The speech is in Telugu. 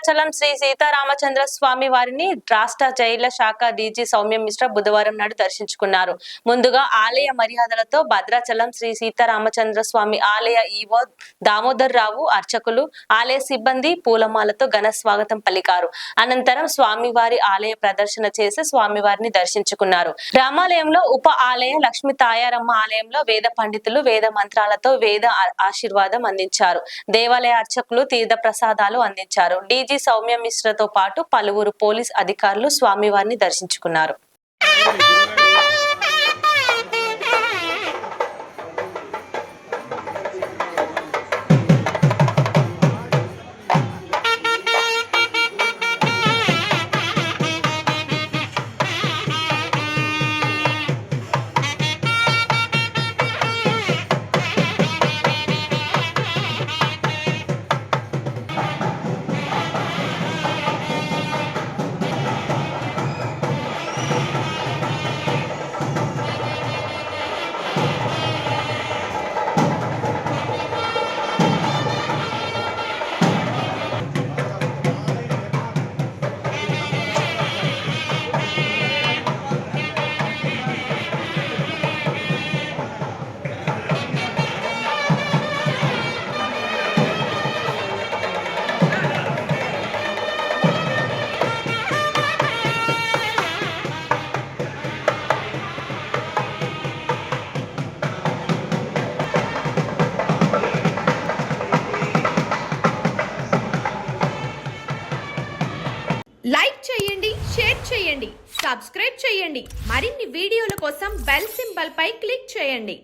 భద్రాచలం శ్రీ సీతారామచంద్ర స్వామి వారిని రాష్ట్ర జైళ్ల శాఖ డీజీ సౌమ్య మిశ్రా బుధవారం నాడు దర్శించుకున్నారు. ముందుగా ఆలయ మర్యాదలతో భద్రాచలం శ్రీ సీతారామచంద్ర స్వామి ఆలయ ఈవో దామోదర్ రావు, అర్చకులు, ఆలయ సిబ్బంది పూలమాలతో ఘన స్వాగతం పలికారు. అనంతరం స్వామివారి ఆలయ ప్రదర్శన చేసి స్వామివారిని దర్శించుకున్నారు. రామాలయంలో ఉప ఆలయ లక్ష్మీ తాయారమ్మ ఆలయంలో వేద పండితులు వేద మంత్రాలతో వేద ఆశీర్వాదం అందించారు. దేవాలయ అర్చకులు తీర్థ ప్రసాదాలు అందించారు. డీజీ సౌమ్య మిశ్రాతో పాటు పలువురు పోలీస్ అధికారులు స్వామివారిని దర్శించుకున్నారు. లైక్ చేయండి, షేర్ చేయండి, సబ్స్క్రైబ్ చేయండి. మరిన్ని వీడియోల కోసం బెల్ సింబల్ పై క్లిక్ చేయండి.